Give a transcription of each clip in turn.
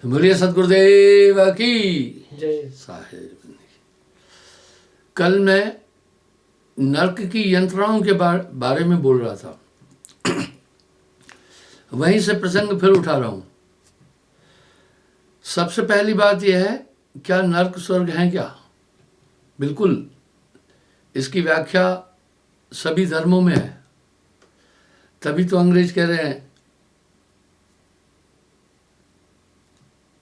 बोलिए सतगुरुदेव की जय। साहेब। कल मैं नर्क की यंत्रणाओं के बारे में बोल रहा था। वहीं से प्रसंग फिर उठा रहा हूं। सबसे पहली बात यह है, क्या नर्क स्वर्ग है क्या? बिल्कुल, इसकी व्याख्या सभी धर्मों में है। तभी तो अंग्रेज कह रहे हैं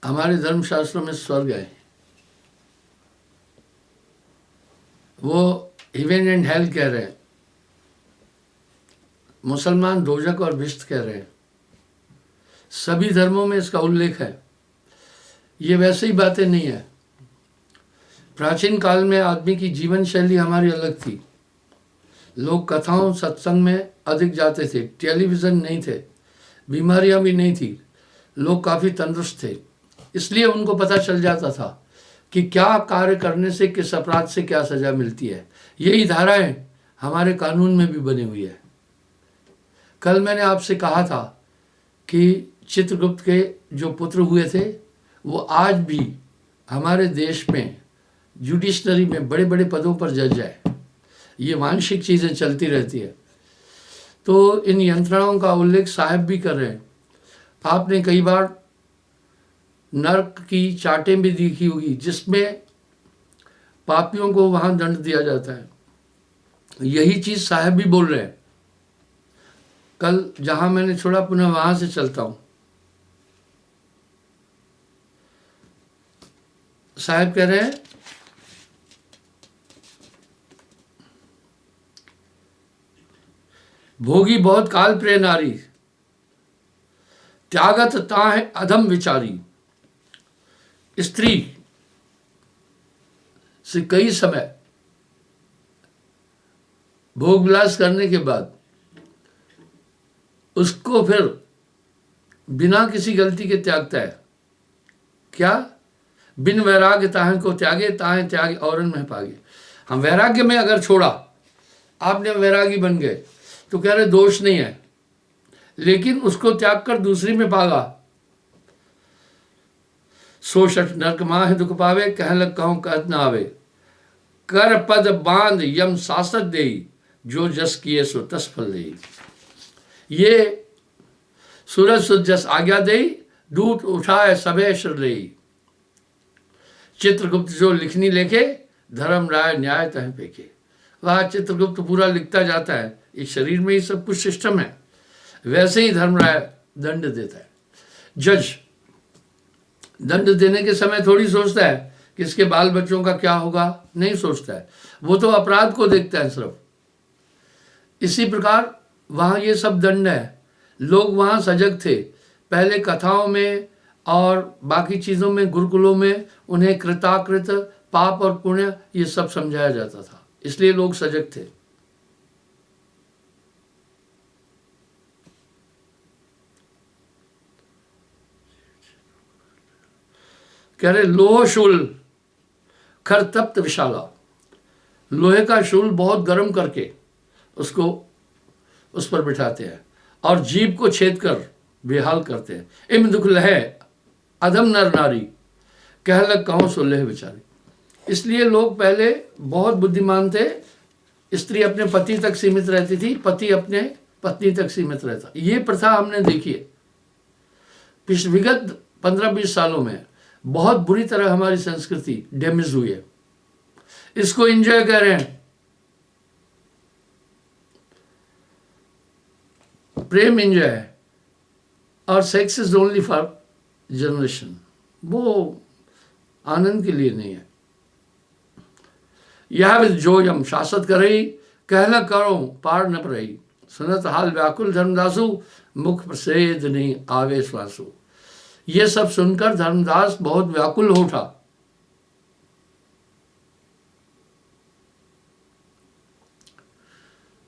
हमारे धर्मशास्त्रों में स्वर्ग है। वो हेवन एंड हेल कह रहे हैं, मुसलमान दोजक और भिष्ट कह रहे हैं। सभी धर्मों में इसका उल्लेख है। ये वैसे ही बातें नहीं है। प्राचीन काल में आदमी की जीवन शैली हमारी अलग थी। लोग कथाओं सत्संग में अधिक जाते थे। टेलीविज़न नहीं थे, बीमारियां भी नहीं थी। लोग काफ़ी तंदुरुस्त थे, इसलिए उनको पता चल जाता था कि क्या कार्य करने से, किस अपराध से क्या सज़ा मिलती है। यही धाराएं हमारे कानून में भी बनी हुई है। कल मैंने आपसे कहा था कि चित्रगुप्त के जो पुत्र हुए थे वो आज भी हमारे देश में जुडिशनरी में बड़े बड़े पदों पर जज है। ये वांशिक चीज़ें चलती रहती है। तो इन यंत्रणाओं का उल्लेख साहब भी कर रहे हैं। आपने कई बार नर्क की चाटें भी देखी होगी, जिसमें पापियों को वहाँ दंड दिया जाता है। यही चीज़ साहब भी बोल रहे हैं। कल जहाँ मैंने छोड़ा पुनः वहाँ से चलता हूँ। साहब कह रहे हैं भोगी बहुत काल प्रिय नारी, त्यागत ताह अधम विचारी। स्त्री से कई समय भोग विलास करने के बाद उसको फिर बिना किसी गलती के त्यागता है। क्या? बिन वैराग्य ताहे को त्यागे, ताहे त्यागे औरन में पागे। हम वैराग्य में अगर छोड़ा, आपने वैरागी बन गए, तो कह रहे दोष नहीं है, लेकिन उसको त्याग कर दूसरी में पागा। सो शठ नरक माह दुख पावे, कह लग कहूं कहत न आवे। कर पद बांध यम सासत देई, जो जस किए सो तस फल देई। ये सूरज सुद जस आज्ञा देई, दूत उठाए सबे शर लेई। चित्रगुप्त जो लिखनी लेखे, धर्म राय न्याय तह पेखे। वह चित्रगुप्त पूरा लिखता जाता है। इस शरीर में ही सब कुछ सिस्टम है। वैसे ही धर्म राय दंड देता है। जज दंड देने के समय थोड़ी सोचता है कि इसके बाल बच्चों का क्या होगा, नहीं सोचता है। वो तो अपराध को देखता है सिर्फ। इसी प्रकार वहाँ ये सब दंड है। लोग वहाँ सजग थे। पहले कथाओं में और बाकी चीज़ों में, गुरुकुलों में उन्हें कृताकृत, पाप और पुण्य ये सब समझाया जाता था, इसलिए लोग सजग थे। कह रहे लोह शूल खर तप्त विशाला। लोहे का शूल बहुत गर्म करके उसको उस पर बिठाते हैं और जीभ को छेद कर बेहाल करते हैं। इम दुख लहे अधम नर नारी, कह लग कहूं सो लह बेचारी। इसलिए लोग पहले बहुत बुद्धिमान थे। स्त्री अपने पति तक सीमित रहती थी, पति अपने पत्नी तक सीमित रहता। ये प्रथा हमने देखी है। विगत 15-20 सालों में बहुत बुरी तरह हमारी संस्कृति डैमेज हुई है। इसको एंजॉय कर रहे हैं। प्रेम एंजॉय है और sex is only for generation. वो आनंद के लिए नहीं है। यह जो यम शासत करई, कहला करो पार न परई। सुनत हाल व्याकुल धर्मदासु, मुख प्रसेद नहीं आवे श्वासु। ये सब सुनकर धर्मदास बहुत व्याकुल हो उठा।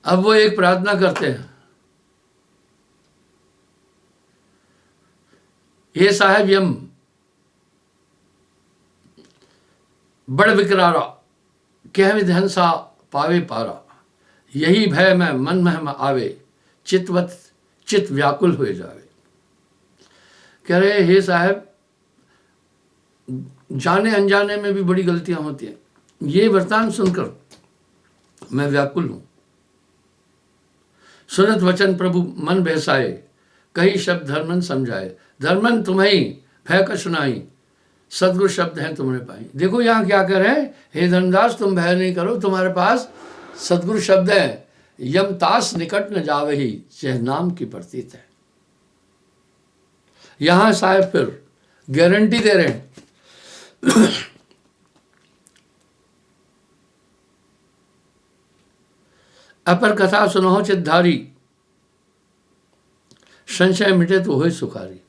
अब वो एक प्रार्थना करते हैं, हे साहेब यम बड़ विकरारा, कह विधन सा पावे पारा। यही भय में मन में आवे, चितवत चित व्याकुल हो जावे। कह रहे हे साहब जाने अनजाने में भी बड़ी गलतियां होती हैं। ये वृतांत सुनकर मैं व्याकुल हूं। सुनत वचन प्रभु मन बहसाए, कई शब्द धर्मन समझाए। धर्मन तुम्हें भय सुनाई, सदगुरु शब्द हैं तुमने पाई। देखो यहाँ क्या कह रहे हैं, हे धर्मदास तुम भय नहीं करो, तुम्हारे पास सदगुरु शब्द है। यमतास निकट न जावही, चह नाम की प्रतीत है। यहां साहब फिर गारंटी दे रहे हैं अपर कथा सुनो चिद्धारी, संशय मिटे तो हो सुखारी।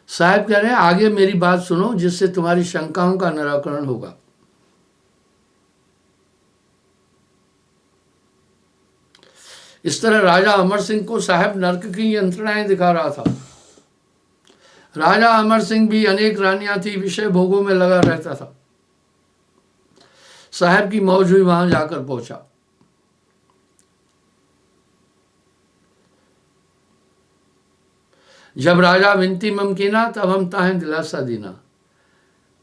साहब कह रहे हैं आगे मेरी बात सुनो, जिससे तुम्हारी शंकाओं का निराकरण होगा। इस तरह राजा अमर सिंह को साहब नरक की यंत्रणाएं दिखा रहा था। राजा अमर सिंह भी अनेक रानियां थी, विषय भोगों में लगा रहता था। साहब की मौज हुई, वहां जाकर पहुंचा। जब राजा विनती ममकीना, तब हम ताहें दिलासा दीना।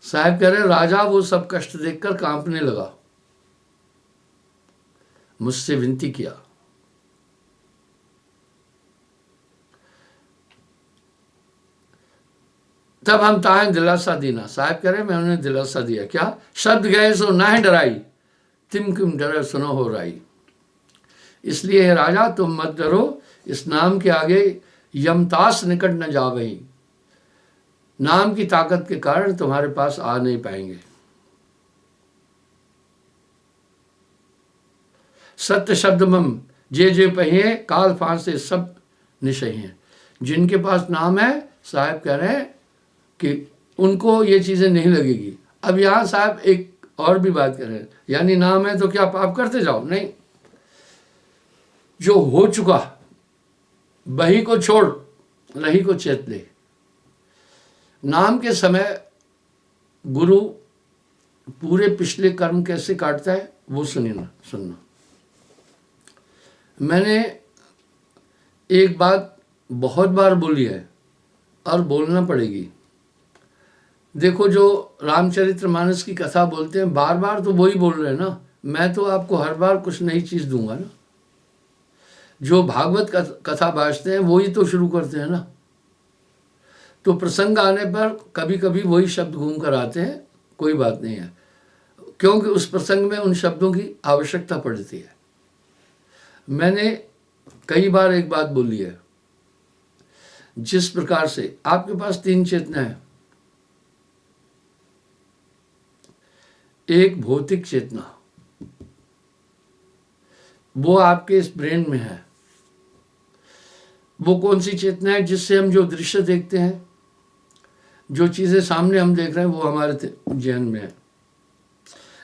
साहब कह रहे राजा वो सब कष्ट देखकर कांपने लगा, मुझसे विनती किया। तब हम ताहें दिलासा दीना। साहब कह रहे मैं उन्हें दिलासा दिया। क्या? शब्द गए सो ना डराई, तिम किम डरे सुनो हो राई। इसलिए है राजा तुम मत डरो, इस नाम के आगे यमतास निकट न जावही। नाम की ताकत के कारण तुम्हारे पास आ नहीं पाएंगे। सत्य शब्द मम जे जे पहिए, काल फांसे सब निशय हैं। जिनके पास नाम है, साहब कह रहे हैं कि उनको ये चीजें नहीं लगेगी। अब यहां साहब एक और भी बात कर रहे हैं, यानी नाम है तो क्या पाप करते जाओ? नहीं, जो हो चुका बही को छोड़, रही को चेत ले। नाम के समय गुरु पूरे पिछले कर्म कैसे काटता है वो सुनना। मैंने एक बात बहुत बार बोली है और बोलना पड़ेगी। देखो, जो रामचरितमानस की कथा बोलते हैं, बार बार तो वही बोल रहे हैं ना। मैं तो आपको हर बार कुछ नई चीज दूंगा ना। जो भागवत कथा बाँचते हैं वही तो शुरू करते हैं ना। तो प्रसंग आने पर कभी कभी वही शब्द घूम कर आते हैं, कोई बात नहीं है, क्योंकि उस प्रसंग में उन शब्दों की आवश्यकता पड़ती है। मैंने कई बार एक बात बोली है, जिस प्रकार से आपके पास 3 चेतना है। एक भौतिक चेतना, वो आपके इस ब्रेन में है। वो कौन सी चेतना है? जिससे हम जो दृश्य देखते हैं, जो चीजें सामने हम देख रहे हैं, वो हमारे जहन में है।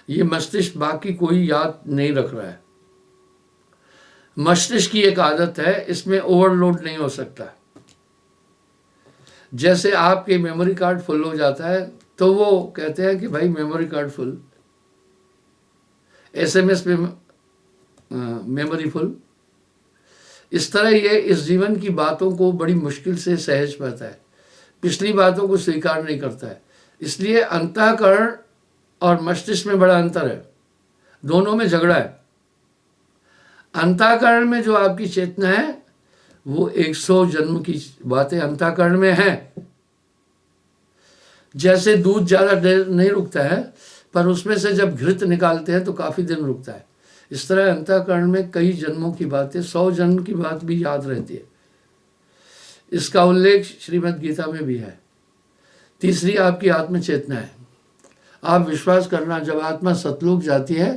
ये मस्तिष्क बाकी कोई याद नहीं रख रहा है। मस्तिष्क की एक आदत है, इसमें ओवरलोड नहीं हो सकता। जैसे आपके मेमोरी कार्ड फुल हो जाता है तो वो कहते हैं कि भाई मेमोरी कार्ड फुल, SMS पे मेमोरी फुल। इस तरह ये इस जीवन की बातों को बड़ी मुश्किल से सहज पाता है, पिछली बातों को स्वीकार नहीं करता है। इसलिए अंतःकरण और मस्तिष्क में बड़ा अंतर है, दोनों में झगड़ा है। अंतःकरण में जो आपकी चेतना है, वो 100 जन्म की बातें अंतःकरण में हैं। जैसे दूध ज़्यादा देर नहीं रुकता है, पर उसमें से जब घृत निकालते हैं तो काफ़ी दिन रुकता है। इस तरह अंतःकरण में कई जन्मों की बातें, 100 जन्म की बात भी याद रहती है। इसका उल्लेख श्रीमद् गीता में भी है। तीसरी आपकी आत्म चेतना है। आप विश्वास करना, जब आत्मा सतलोक जाती है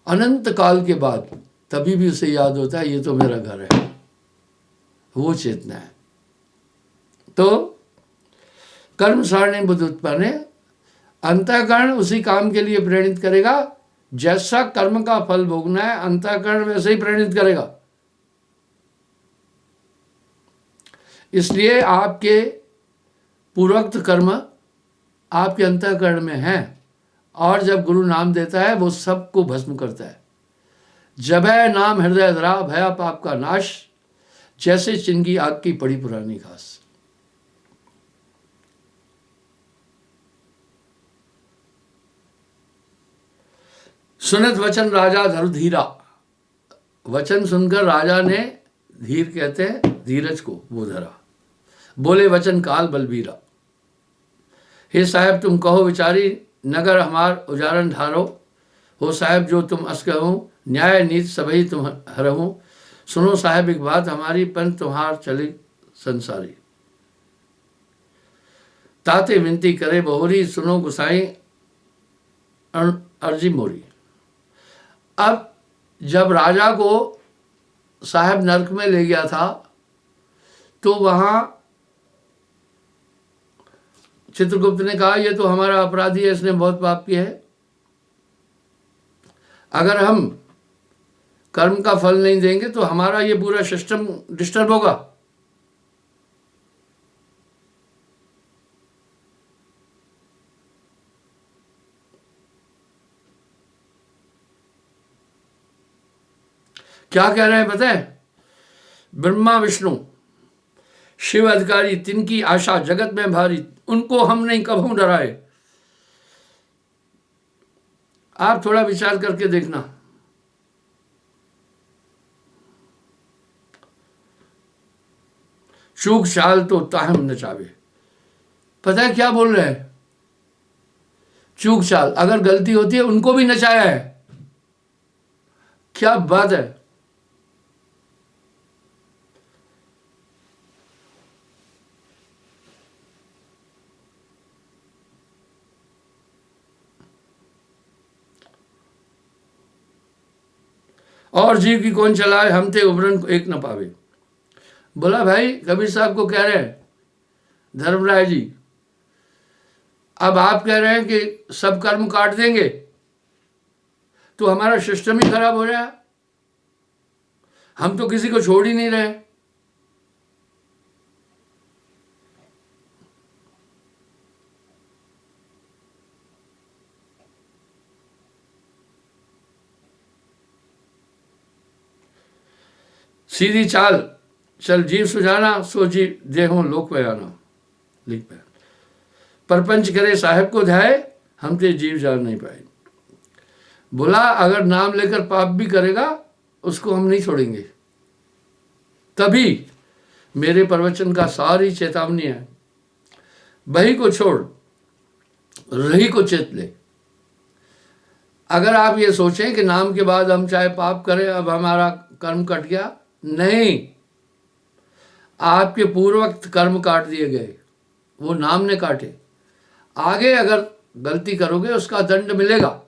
अनंत काल के बाद, तभी भी उसे याद होता है ये तो मेरा घर है। वो चेतना है। तो कर्म सारणी बुद्ध उत्पन्न, अंतःकरण उसी काम के लिए प्रेरित करेगा जैसा कर्म का फल भोगना है, अंतःकरण वैसे ही प्रेरित करेगा। इसलिए आपके पूर्वोक्त कर्म आपके अंतःकरण में हैं, और जब गुरु नाम देता है वो सबको भस्म करता है। जब है नाम हृदय धरा, भया पाप का नाश, जैसे चिंगी आग की पड़ी पुरानी घास। सुनत वचन राजा धरु धीरा, वचन सुनकर राजा ने, धीर कहते हैं धीरज को, वो धरा। बोले वचन काल बलबीरा, हे साहेब तुम कहो विचारी, नगर हमार उजारन ढारो। हो साहेब जो तुम अस कहूँ, न्याय नीति सबही तुम हरहूँ। सुनो साहेब एक बात हमारी, पंथ तुम्हार चली संसारी। ताते विनती करे बहोरी, सुनो गुसाई अर्जी मोरी। अब जब राजा को साहब नरक में ले गया था, तो वहां चित्रगुप्त ने कहा ये तो हमारा अपराधी है, इसने बहुत पाप किया है, अगर हम कर्म का फल नहीं देंगे तो हमारा ये पूरा सिस्टम डिस्टर्ब होगा। क्या कह रहे हैं बताएं? ब्रह्मा विष्णु शिव अधिकारी, तिनकी आशा जगत में भारी, उनको हम नहीं कभू डराए। आप थोड़ा विचार करके देखना। चूक चाल तो ताहम नचावे। पता है क्या बोल रहे हैं? चूक चाल, अगर गलती होती है उनको भी नचाया है। क्या बात है। और जीव की कौन चलाए, हम थे उबरन को एक न पावे। बोला भाई कबीर साहब को कह रहे हैं धर्मराय जी, अब आप कह रहे हैं कि सब कर्म काट देंगे तो हमारा सिस्टम ही खराब हो जाए, हम तो किसी को छोड़ ही नहीं रहे। सीधी चाल चल जीव सुजाना, सो जीव देहो लोक बयाना। लिख पाए परपंच करे साहेब को ध्याय, हम ते जीव जान नहीं पाए। बोला अगर नाम लेकर पाप भी करेगा उसको हम नहीं छोड़ेंगे। तभी मेरे प्रवचन का सारी चेतावनी है, बही को छोड़ रही को चेत ले। अगर आप ये सोचें कि नाम के बाद हम चाहे पाप करें अब हमारा कर्म कट गया, नहीं, आपके पूर्वक्त कर्म काट दिए गए, वो नाम ने काटे। आगे अगर गलती करोगे उसका दंड मिलेगा।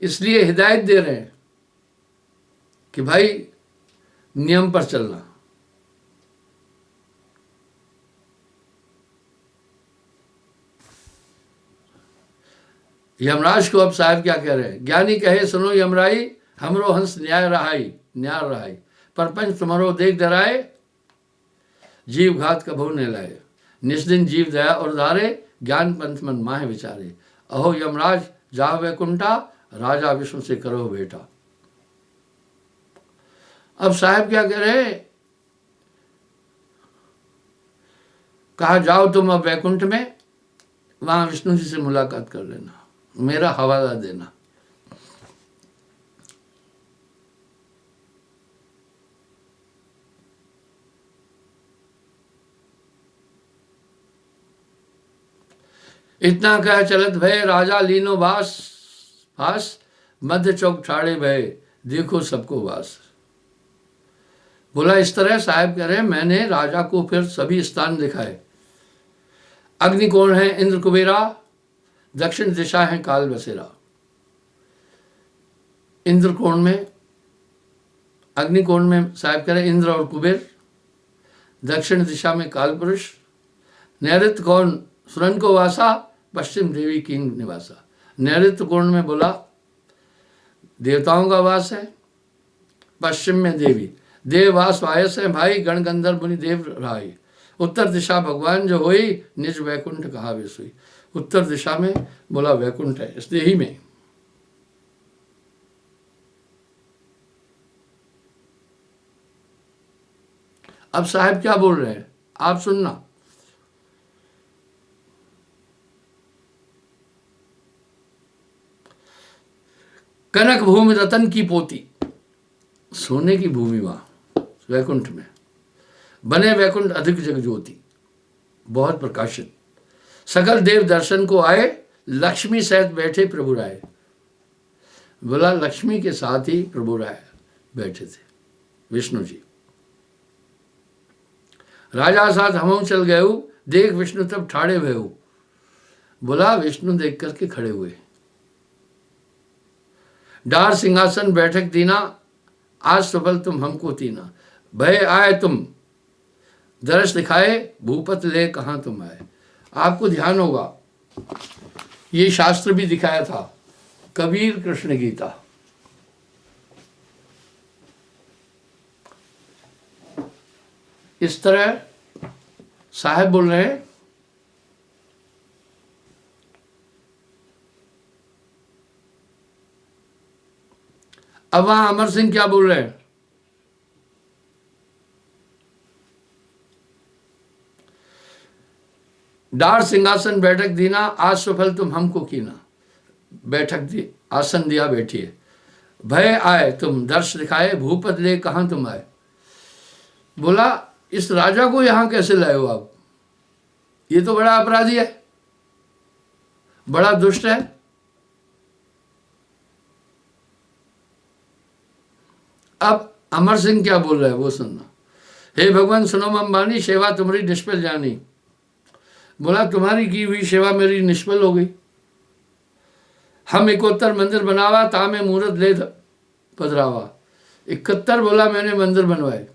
इसलिए हिदायत दे रहे हैं कि भाई नियम पर चलना। यमराज को अब साहब क्या कह रहे हैं? ज्ञानी कहे सुनो यमराई, हमरो हंस न्याय रहाई, न्याय रहाई। परपंच तुम्हारो देख डराए, जीव घात कभू न लाए। निस्दिन जीव दया और धारे, ज्ञान पंथ मन माहे विचारे। अहो यमराज जाओ वैकुंठा, राजा विष्णु से करो बेटा। अब साहब क्या कह रहे हैं? कहा जाओ तुम अब वैकुंठ में, वहां विष्णु जी से मुलाकात कर लेना, मेरा हवाला देना। इतना कह चलत भय, राजा लीनो वास फास, मध्य चौक ठाड़े भय, देखो सबको वास। बोला इस तरह साहब कह रहे हैं मैंने राजा को फिर सभी स्थान दिखाए। अग्निकोण है इंद्र कुबेरा, दक्षिण दिशा है काल बसेरा। इंद्र कोण में, अग्निकोण में साहब कह रहे हैं इंद्र और कुबेर, दक्षिण दिशा में काल पुरुष, नैऋत्य कोण सुरन को वासा, पश्चिम देवी की निवासा। नैऋत्य कोण में बोला देवताओं का वास है, पश्चिम में देवी, देववास वायस है भाई, गण गंधर्व मुनि देव रहाई। उत्तर दिशा भगवान जो होई, निज वैकुंठ कहा वे सोई। उत्तर दिशा में बोला वैकुंठ है, इस देही में। अब साहब क्या बोल रहे हैं आप सुनना। कनक भूमि रतन की पोती, सोने की भूमि वहां वैकुंठ में, बने वैकुंठ अधिक जग ज्योति, बहुत प्रकाशित। सकल देव दर्शन को आए, लक्ष्मी सहित बैठे प्रभु राय। बोला लक्ष्मी के साथ ही प्रभु राय बैठे थे विष्णु जी। राजा साथ हम चल गए, देख विष्णु तब ठाड़े हुए। बोला विष्णु देख करके खड़े हुए। डार सिंहासन बैठक दीना, आज सफल तुम हमको तीना। भय आए तुम दर्श दिखाए, भूपत ले कहां तुम आए। आपको ध्यान होगा ये शास्त्र भी दिखाया था, कबीर कृष्ण गीता। इस तरह साहब बोल रहे हैं, अब वहां अमर सिंह क्या बोल रहे हैं? डार सिंहासन बैठक दीना, आज सफल तुम हमको कीना। बैठक दी, आसन दिया, बैठिए। भय आए तुम दर्श दिखाए, भूपत ले कहां तुम आए। बोला इस राजा को यहां कैसे लाए हो आप? ये तो बड़ा अपराधी है, बड़ा दुष्ट है। अब अमर सिंह क्या बोल रहा है वो सुनना। हे भगवान सुनो मम बानी, सेवा तुम्हारी निष्फल जानी। बोला तुम्हारी की हुई सेवा मेरी निष्फल हो गई। हम 71 मंदिर बनावा, तामे मूर्त ले पधरावा। 71 बोला मैंने मंदिर बनवाए।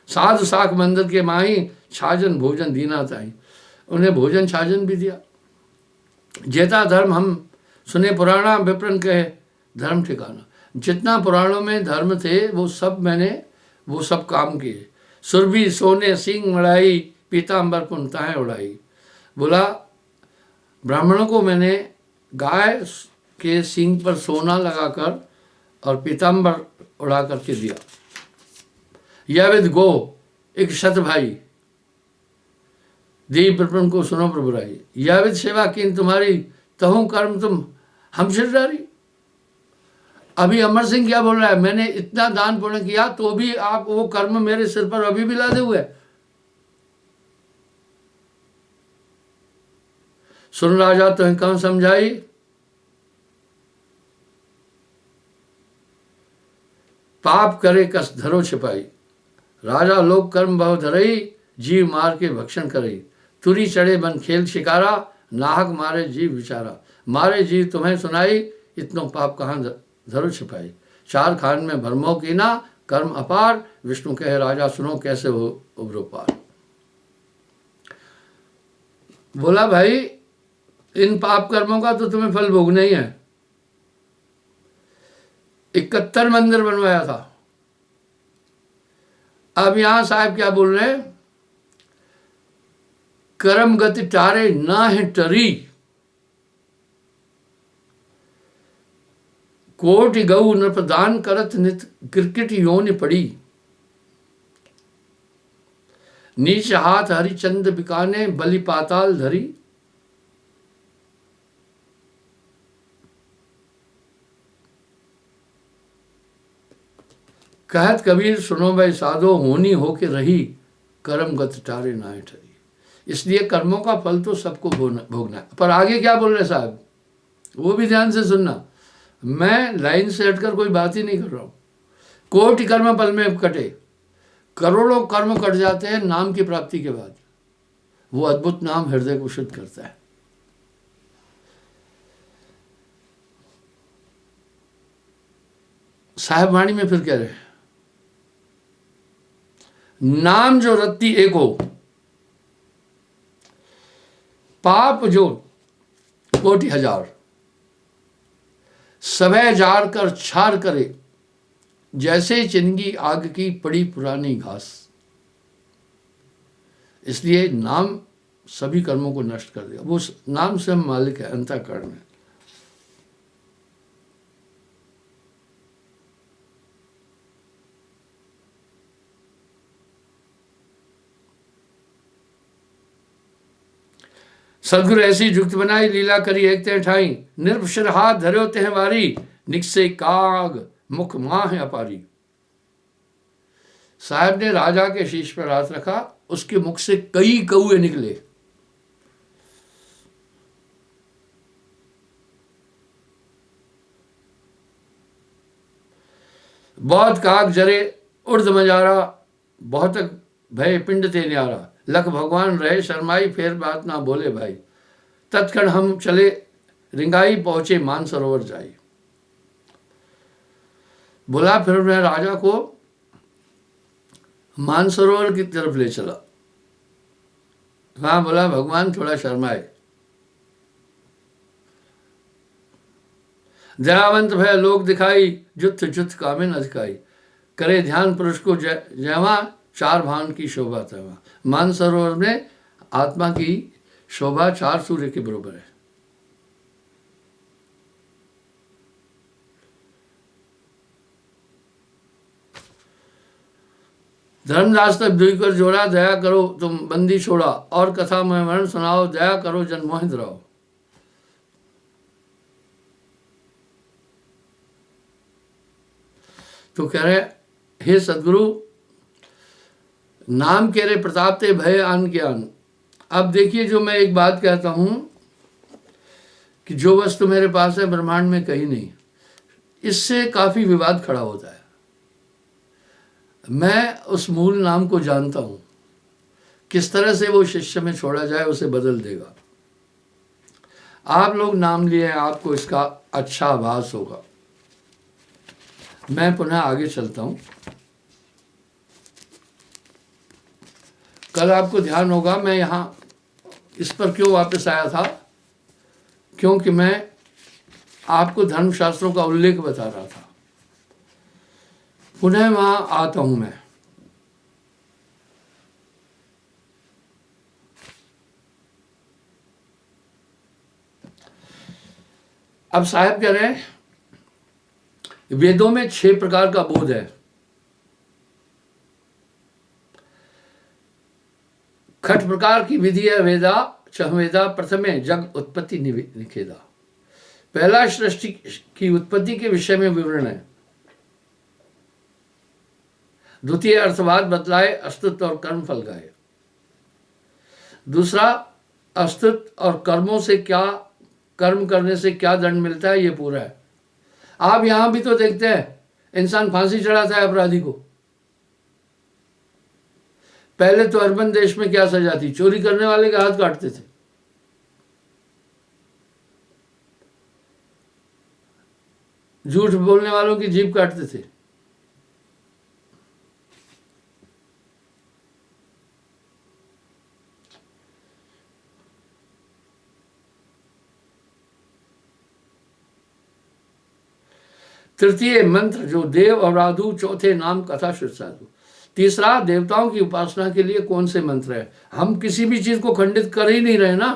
साध साख मंदिर के माही, छाजन भोजन दीना ताई। उन्हें भोजन छाजन भी दिया। जेता धर्म हम सुने पुराना, विप्रन कहे धर्म ठिकाना। जितना पुराणों में धर्म थे वो सब मैंने वो सब काम किए। सुरभि सोने सिंह मड़ाई, पीताम्बर पुनताएं उड़ाई। बोला ब्राह्मणों को मैंने गाय के सिंग पर सोना लगाकर और पीताम्बर उड़ा करके दिया। याविद गो एक शत भाई, देव प्रपन को सुनो प्रभुराई। याविद सेवा की तुम्हारी, तहु कर्म तुम हम सिरदारी। अभी अमर सिंह क्या बोल रहा है? मैंने इतना दान पुण्य किया तो भी आप वो कर्म मेरे सिर पर अभी भी लादे हुए। सुन राजा तो कौन समझाई, पाप करे कस धरो छिपाई। राजा लोक कर्म बहु धरई, जीव मार के भक्षण करई। तुरी चढ़े बन खेल शिकारा, नाहक मारे जीव विचारा। मारे जीव तुम्हें सुनाई, इतनो पाप कहाँ धरो छिपाई। चार खान में भरमो की ना, कर्म अपार। विष्णु कहे राजा सुनो कैसे हो उबरो पार। बोला भाई इन पाप कर्मों का तो तुम्हें फल भोगना ही है। 71 मंदिर बनवाया था। अब यहां साहब क्या बोल रहे हैं? कर्म गति टारे ना है टरी, कोटि गऊ न प्रदान करत नित, क्रिकेट योनि पड़ी। नीच हाथ हरिचंद बिकाने, बलि पाताल धरी। कहत कबीर सुनो भाई साधो, होनी होके रही, कर्म गत टारे नाय ठरी। इसलिए कर्मों का फल तो सबको भोगना है। पर आगे क्या बोल रहे साहब, वो भी ध्यान से सुनना। मैं लाइन से हटकर कोई बात ही नहीं कर रहा हूं। कोटि कर्म पल में कटे, करोड़ों कर्म कट जाते हैं नाम की प्राप्ति के बाद। वो अद्भुत नाम हृदय को शुद्ध करता है। साहब वाणी में फिर कह रहे हैं, नाम जो रत्ती एक हो, पाप जो कोटि हजार। सभय जार कर छार करे, जैसे चिनगी आग की पड़ी पुरानी घास। इसलिए नाम सभी कर्मों को नष्ट कर देगा। वो नाम से हम मालिक है, अंतःकरण है। सदगुरु ऐसी जुक्त बनाई, लीला करी एक ते ठाई। निर्भशिर हाथ धर्यो तेह वारी, निकसे काग मुख माह अपारी। साहब ने राजा के शीश पर हाथ रखा, उसके मुख से कई कौए निकले। बहुत काग जरे उर्द मजारा, बहुत भय पिंड ते न्यारा। लख भगवान रहे शर्माई, फिर बात ना बोले भाई। तत्क्षण हम चले रिंगाई, पहुंचे मानसरोवर जाई। बोला, फिर मैं राजा को मानसरोवर की तरफ ले चला। वहां बोला, भगवान थोड़ा शर्माए। दयावंत भय लोक दिखाई, जुथ जुथ कामिन अधिकाई। करे ध्यान पुरुष को जयवा, चार भान की शोभा तैवा। मानसरोवर में आत्मा की शोभा 4 सूर्य के बराबर है। धर्मदास तक दुई कर जोड़ा, दया करो तुम बंदी छोड़ा। और कथा में वर्ण सुनाओ, दया करो जन मोहित रहो। तो कह रहे, हे सदगुरु, नाम कह रहे प्रताप ते भय आन ज्ञान। अब देखिए, जो मैं एक बात कहता हूं कि जो वस्तु मेरे पास है ब्रह्मांड में कहीं नहीं, इससे काफी विवाद खड़ा होता है। मैं उस मूल नाम को जानता हूं, किस तरह से वो शिष्य में छोड़ा जाए उसे बदल देगा। आप लोग नाम लिए हैं, आपको इसका अच्छा आभास होगा। मैं पुनः आगे चलता हूं। कल आपको ध्यान होगा मैं यहां इस पर क्यों वापस आया था, क्योंकि मैं आपको धर्मशास्त्रों का उल्लेख बता रहा था। पुनः वहां आता हूं मैं। अब साहब कह रहे हैं, वेदों में 6 प्रकार का बोध है। खट प्रकार की विधि है वेदा, चहवेदा प्रथमे जग उत्पत्ति निखेदा। पहला सृष्टि की उत्पत्ति के विषय में विवरण है। द्वितीय अर्थवाद बतलाए, अस्तित्व और कर्म फल गाए। दूसरा, अस्तित्व और कर्मों से क्या, कर्म करने से क्या दंड मिलता है, ये पूरा है। आप यहां भी तो देखते हैं, इंसान फांसी चढ़ाता है अपराधी को। पहले तो अर्बन देश में क्या सजा थी, चोरी करने वाले के हाथ काटते थे। झूठ बोलने वालों की जीभ काटते थे। तृतीय मंत्र जो देव और राधु, चौथे नाम कथा शुद्ध साधु। तीसरा, देवताओं की उपासना के लिए कौन से मंत्र है। हम किसी भी चीज को खंडित कर ही नहीं रहे ना,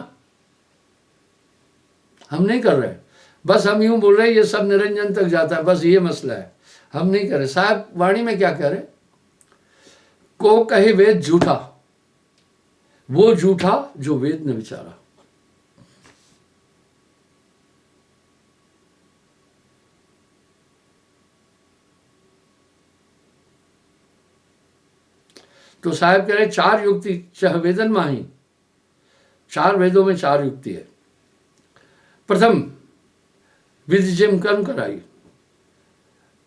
हम नहीं कर रहे, बस हम यूं बोल रहे ये सब निरंजन तक जाता है, बस ये मसला है, हम नहीं कर रहे। साहब वाणी में क्या कह रहे, को कहे वेद झूठा, वो झूठा जो वेद ने विचारा। तो साहब कह रहे 4 युक्ति चह वेदन माही, 4 वेदों में 4 युक्ति है। प्रथम विधि जिम कर्म कराई।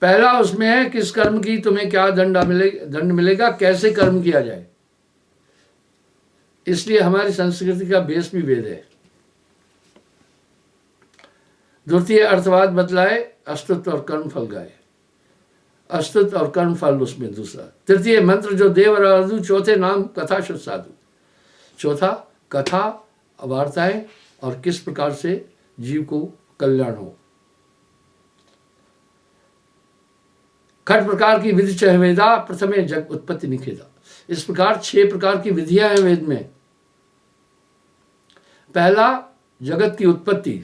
पहला उसमें है किस कर्म की तुम्हें क्या दंड मिलेगा, कैसे कर्म किया जाए। इसलिए हमारी संस्कृति का बेस भी वेद है। द्वितीय अर्थवाद बतलाए, अस्तित्व और कर्म फल गाए। अस्तित्व और कर्म फल उसमें दूसरा। तृतीय मंत्र जो देव और राधु, चौथे नाम कथा शुद्ध साधु। चौथा कथा वार्ताएं और किस प्रकार से जीव को कल्याण हो। खट प्रकार की विधि चह वेदा, प्रथमे जग उत्पत्ति निखेदा। इस प्रकार 6 प्रकार की विधियां हैं वेद में। पहला जगत की उत्पत्ति,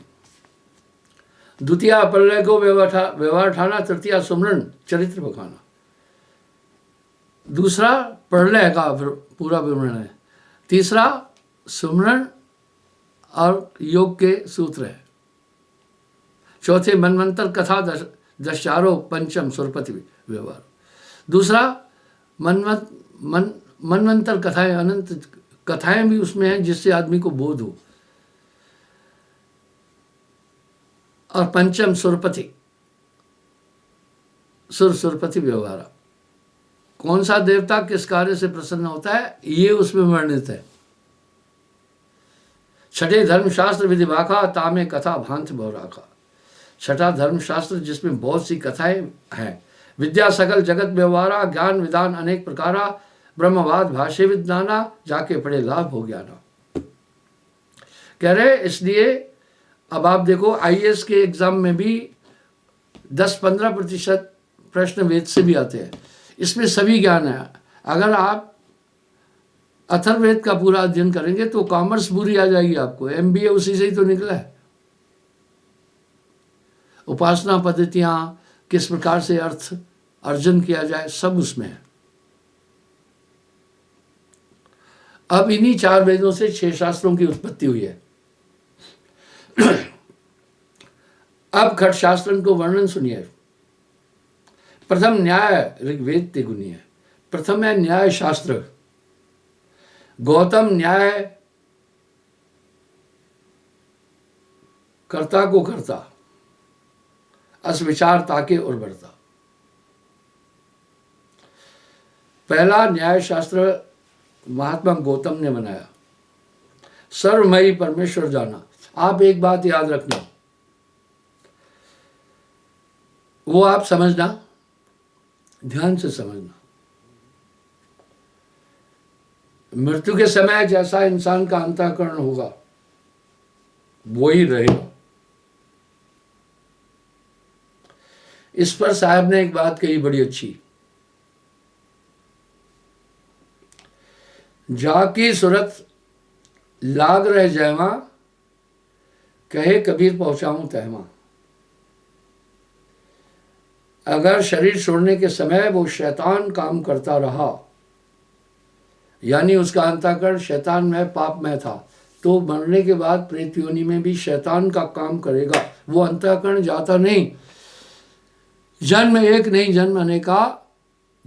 द्वितीय प्रलय को व्यवहार ठाना, तृतीय सुमरण चरित्र बखाना। दूसरा प्रलय का पूरा विवरण है, तीसरा सुमरण और योग के सूत्र है, चौथे मनवंतर कथा दशारो पंचम सुरपति व्यवहार। दूसरा मनवंतर कथाएं, अनंत कथाएं भी उसमें हैं जिससे आदमी को बोध हो। और पंचम सुरपति, सुरपति व्यवहार, कौन सा देवता किस कार्य से प्रसन्न होता है ये उसमें वर्णित है। छठे धर्मशास्त्र विधि वाखा तामे कथा भांति बहुराखा। छठा धर्मशास्त्र जिसमें बहुत सी कथाएं हैं। विद्या सकल जगत व्यवहारा, ज्ञान विधान अनेक प्रकारा, ब्रह्मवाद भाष्य विज्ञाना, जाके पढ़े लाभ हो ज्ञाना। कह रहे इसलिए अब आप देखो आईएएस के एग्जाम में भी 10-15% प्रश्न वेद से भी आते हैं। इसमें सभी ज्ञान है। अगर आप अथर्ववेद का पूरा अध्ययन करेंगे तो कॉमर्स पूरी आ जाएगी आपको। एमबीए उसी से ही तो निकला है। उपासना पद्धतियां, किस प्रकार से अर्थ अर्जन किया जाए, सब उसमें है। अब इन्हीं 4 वेदों से 6 शास्त्रों की उत्पत्ति हुई है। अब खट शास्त्र को वर्णन सुनिए। प्रथम न्याय ऋग्वेद तिगुनी है। प्रथम है न्याय शास्त्र। गौतम न्याय कर्ता को करता, अस विचार ताके और बढ़ता। पहला न्याय शास्त्र महात्मा गौतम ने बनाया। सर्वमयी परमेश्वर जाना। आप एक बात याद रखना, वो आप समझना, ध्यान से समझना। मृत्यु के समय जैसा इंसान का अंतःकरण होगा वो ही रहेगा। इस पर साहब ने एक बात कही बड़ी अच्छी। जाकी सूरत लाग रह जयवा, कहे कबीर पहुंचाऊं तहमा। अगर शरीर छोड़ने के समय वो शैतान काम करता रहा, यानी उसका अंतःकरण शैतान में पाप में था, तो मरने के बाद प्रेत योनि में भी शैतान का काम करेगा। वो अंतःकरण जाता नहीं। जन्म एक नहीं जन्म अनेका,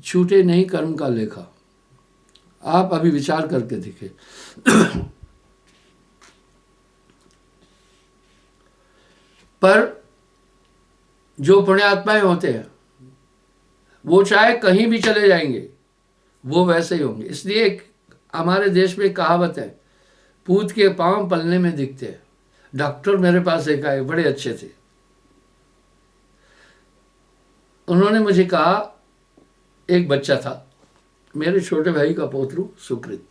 छूटे नहीं कर्म का लेखा। आप अभी विचार करके देखिए। पर जो पुण्यात्माएं होते हैं वो चाहे कहीं भी चले जाएंगे, वो वैसे ही होंगे। इसलिए हमारे देश में कहावत है, पूत के पांव पलने में दिखते हैं। डॉक्टर मेरे पास एक आए, बड़े अच्छे थे। उन्होंने मुझे कहा, एक बच्चा था मेरे छोटे भाई का पोतरू सुकृत।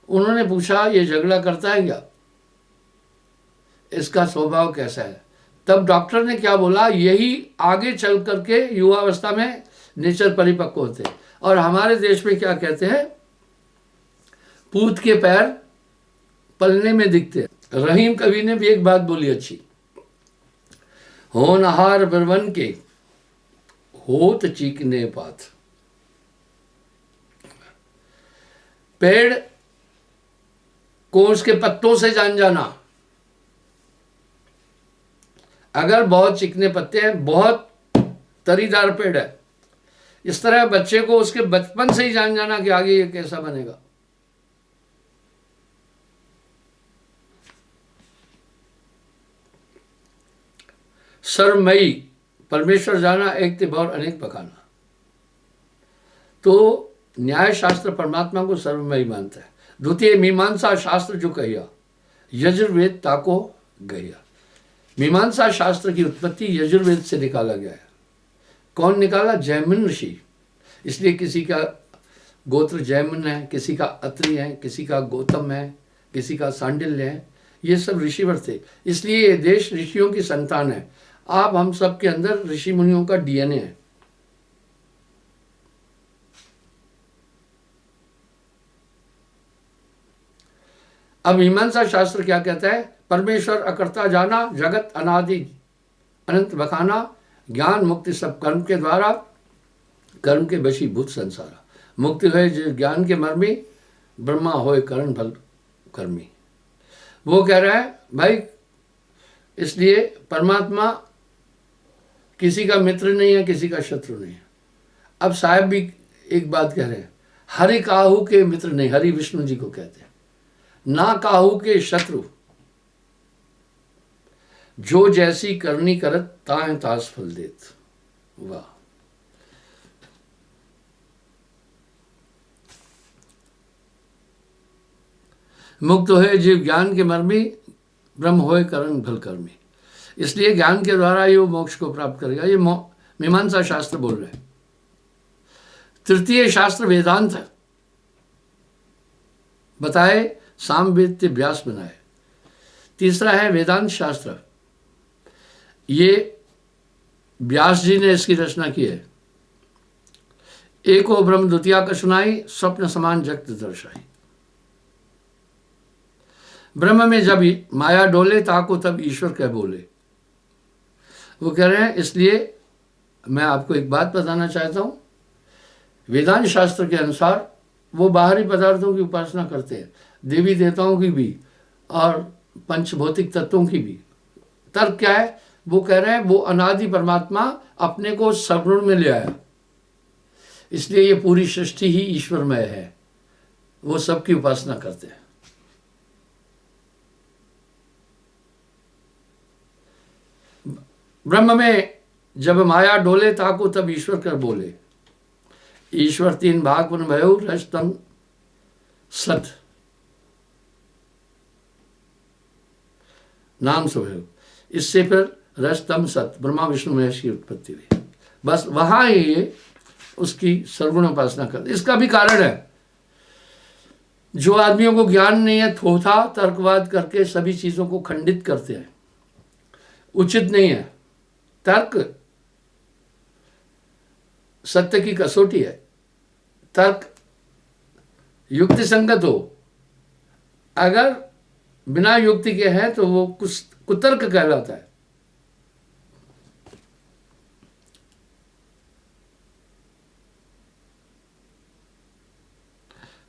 उन्होंने पूछा ये झगड़ा करता है क्या, इसका स्वभाव कैसा है। तब डॉक्टर ने क्या बोला, यही आगे चल करके युवावस्था में नेचर परिपक्व होते हैं। और हमारे देश में क्या कहते हैं, पूत के पैर पलने में दिखते हैं। रहीम कवि ने भी एक बात बोली अच्छी, होनहार बरवन के होत चीकने पात। पेड़ को उसके पत्तों से जान जाना। अगर बहुत चिकने पत्ते हैं, बहुत तरीदार पेड़ है, इस तरह बच्चे को उसके बचपन से ही जान जाना कि आगे ये कैसा बनेगा। सर्वमयी परमेश्वर जाना, एक तिब और अनेक बखाना। तो न्याय शास्त्र परमात्मा को सर्वमयी मानता है। द्वितीय मीमांसा शास्त्र जो कहिया, यजुर्वेद ताको गया। मीमांसा शास्त्र की उत्पत्ति यजुर्वेद से निकाला गया है। कौन निकाला? जैमिन ऋषि। इसलिए किसी का गोत्र जैमिन है, किसी का अत्रि है, किसी का गौतम है, किसी का सांडिल्य है। ये सब ऋषिवर थे, इसलिए ये देश ऋषियों की संतान है। आप हम सब के अंदर ऋषि मुनियों का डीएनए है। अब मीमांसा शास्त्र क्या कहता है? परमेश्वर अकर्ता जाना, जगत अनादि अनंत बखाना, ज्ञान मुक्ति सब कर्म के द्वारा, कर्म के वशीभूत संसारा। मुक्ति है ज्ञान के मर्मी, ब्रह्मा होए करण फल कर्मी। वो कह रहा है भाई इसलिए परमात्मा किसी का मित्र नहीं है, किसी का शत्रु नहीं है। अब साहब भी एक बात कह रहे हैं, हरि काहू के मित्र नहीं, हरि विष्णु जी को कहते हैं, ना काहू के शत्रु, जो जैसी करनी करत ताहे तास फल देत। वाह। मुक्त होए जीव ज्ञान के मर्मी, ब्रह्म होए करण भल कर्मी। इसलिए ज्ञान के द्वारा ये मोक्ष को प्राप्त करेगा। ये मीमांसा शास्त्र बोल रहे हैं। तृतीय शास्त्र वेदांत है, बताए सामवेद्य व्यास बनाए। तीसरा है वेदांत शास्त्र, ये व्यास जी ने इसकी रचना की है। एको ब्रह्म द्वितीया का सुनाई, स्वप्न समान जगत दर्शाई। ब्रह्म में जब माया डोले ताको तब ईश्वर कह बोले। वो कह रहे हैं, इसलिए मैं आपको एक बात बताना चाहता हूं, वेदांत शास्त्र के अनुसार वो बाहरी पदार्थों की उपासना करते हैं, देवी देवताओं की भी और पंचभौतिक तत्वों की भी। तर्क क्या है? वो कह रहे हैं वो अनादि परमात्मा अपने को सगुण में ले आया, इसलिए ये पूरी सृष्टि ही ईश्वरमय है। वो सबकी उपासना करते हैं। ब्रह्म में जब माया डोले ताको तब ईश्वर कर बोले। ईश्वर तीन भाग पुन भयो रजतम सत नाम से भयो। इससे फिर रजतम सत ब्रह्मा विष्णु महेश की उत्पत्ति हुई। बस वहां ये उसकी सर्वगुण उपासना करते। इसका भी कारण है, जो आदमियों को ज्ञान नहीं है, थोथा तर्कवाद करके सभी चीजों को खंडित करते हैं, उचित नहीं है। तर्क सत्य की कसौटी है। तर्क युक्ति संगत हो, अगर बिना युक्ति के है तो वो कुतर्क कहलाता है।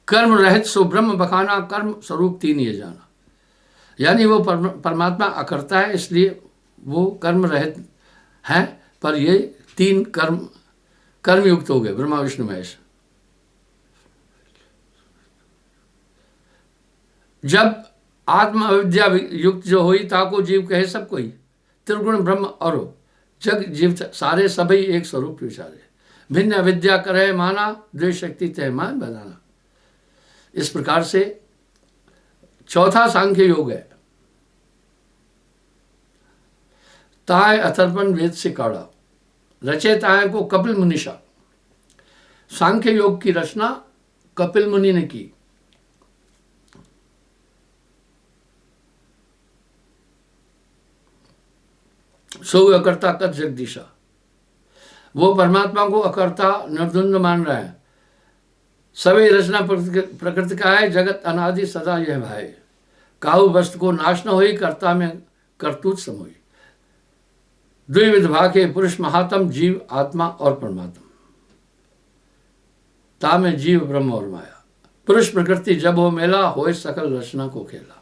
कर्म रहित सो ब्रह्म बखाना, कर्म स्वरूप तीन ये जाना। यानी वो परमात्मा अकर्ता है, इसलिए वो कर्म रहित है, पर ये तीन कर्म युक्त हो गए, ब्रह्मा विष्णु महेश। जब आत्म अविद्या युक्त जो हुई ताको जीव कहे सब कोई, त्रिगुण ब्रह्म और जग जीव सारे सभी एक स्वरूप विचारे। भिन्न अविद्या करे माना, द्वेष शक्ति तय मान बनाना। इस प्रकार से चौथा सांख्य योग है। ताय अथर्वण वेद से काढ़ा, रचे ताय को कपिल मुनिषा। सांख्य योग की रचना कपिल मुनि ने की। सो अकर्ता कर जगदीशा, वो परमात्मा को अकर्ता निर्द्वंद मान रहा है। सभी रचना प्रकृति का है, जगत अनादि सदा यह भाई। काहू वस्तु को नाश न होई, कर्ता में करतूत समोई। द्विविध भागे पुरुष महात्म, जीव आत्मा और परमात्मा। ता में जीव ब्रह्म और माया। पुरुष प्रकृति जब हो मेला, होए सकल रचना को खेला।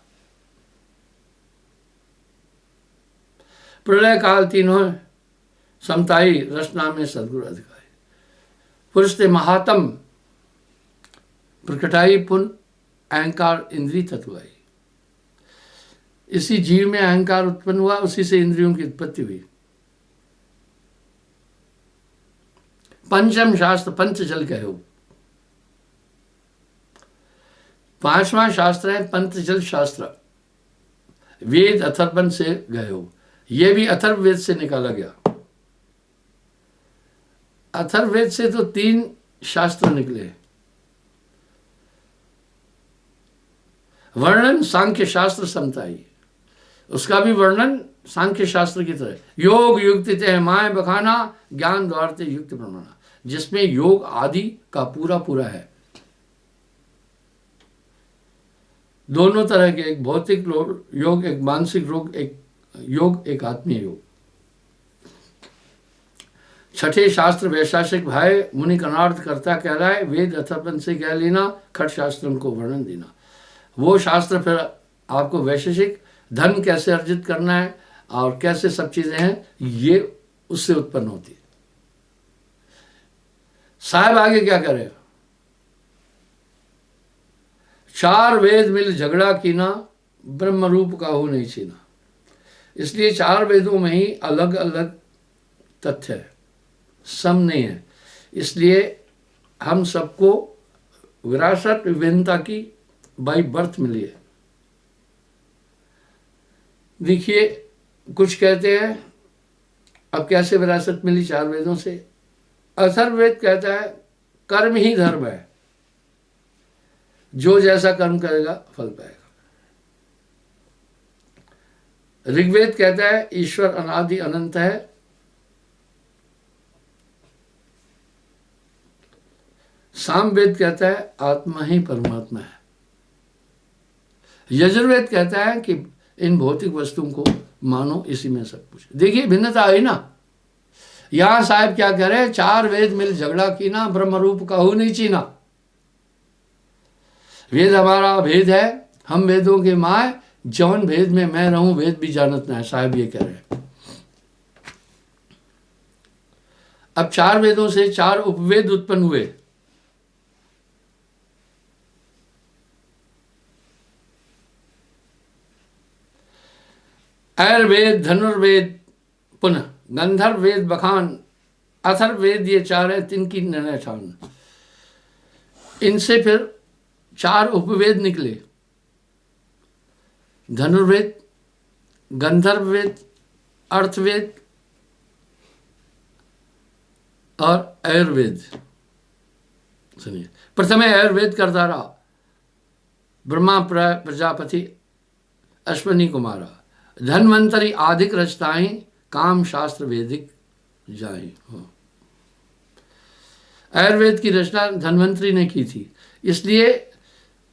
प्रलय काल तीनों समताई, रचना में सदगुरु अधिकारी। पुरुष ते महात्म प्रकटाई, पुन अहंकार इंद्रिय तत्व आई। इसी जीव में अहंकार उत्पन्न हुआ, उसी से इंद्रियों की उत्पत्ति हुई। पंचम शास्त्र पंचजल कहो। पांचवा शास्त्र है पंचजल शास्त्र। वेद अथर्वण से गयो, ये भी अथर्ववेद से निकाला गया। अथर्ववेद से तो तीन शास्त्र निकले। वर्णन सांख्य शास्त्र समताई, उसका भी वर्णन सांख्य शास्त्र की तरह। योग युक्ति ते माय बखाना, ज्ञान द्वार ते युक्त प्रमाणा, जिसमें योग आदि का पूरा पूरा है। दोनों तरह के, एक भौतिक योग, एक मानसिक योग, एक आत्मीय योग। छठे शास्त्र वैशासिक भाई, मुनि कनार्थ करता कहलाए। वेद अथर्वण से कह लेना, खट शास्त्र को वर्णन देना। वो शास्त्र फिर आपको वैशेषिक धन कैसे अर्जित करना है और कैसे सब चीजें हैं, ये उससे उत्पन्न होती है। साहब आगे क्या करे, चार वेद मिल झगड़ा कीना, ब्रह्म रूप का हो नहीं छीना। इसलिए चार वेदों में ही अलग अलग तथ्य है, सम नहीं है। इसलिए हम सबको विरासत विभिन्नता की बाई बर्थ मिली है। देखिए, कुछ कहते हैं अब कैसे विरासत मिली चार वेदों से। अथर्ववेद कहता है कर्म ही धर्म है, जो जैसा कर्म करेगा फल पाएगा। ऋग्वेद कहता है ईश्वर अनादि अनंत है। सामवेद कहता है आत्मा ही परमात्मा है। यजुर्वेद कहता है कि इन भौतिक वस्तुओं को मानो इसी में सब कुछ। देखिए भिन्नता आई ना। यहां साहब क्या कह रहे हैं, चार वेद मिल झगड़ा कीना, ब्रह्म रूप कहू नहीं चीना। वेद हमारा भेद है, हम वेदों के माए, जौन भेद में मैं रहूं वेद भी जानत ना है, साहब ये कह रहे हैं। अब चार वेदों से चार उपवेद उत्पन्न हुए। आयुर्वेद, धनुर्वेद, पुनः गंधर्व वेद, बखान, अथर्ववेद, ये चार है, तिनकी निर्णय ठान। इनसे फिर चार उपवेद निकले, धनुर्वेद, गंधर्ववेद, अर्थवेद और आयुर्वेद। सुनिए, प्रथम आयुर्वेद करता रहा ब्रह्मा प्रजापति अश्वनी कुमारा। धन्वंतरी आधिक रचताएं, काम शास्त्र वेदिक जाए। आयुर्वेद की रचना धन्वंतरी ने की थी। इसलिए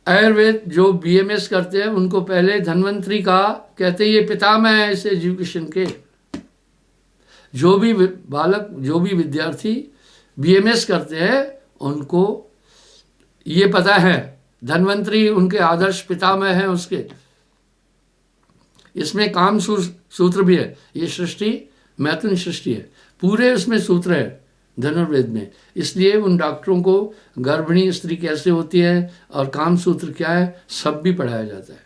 आयुर्वेद जो बीएमएस करते हैं उनको पहले धन्वंतरी का कहते हैं, ये पितामह है इस एजुकेशन के। जो भी बालक, जो भी विद्यार्थी बीएमएस करते हैं उनको ये पता है धन्वंतरी उनके आदर्श पितामह हैं उसके। इसमें काम सूत्र भी है। ये सृष्टि मैथुन सृष्टि है, पूरे उसमें सूत्र है धनुर्वेद में। इसलिए उन डॉक्टरों को गर्भिणी स्त्री कैसे होती है और काम सूत्र क्या है सब भी पढ़ाया जाता है।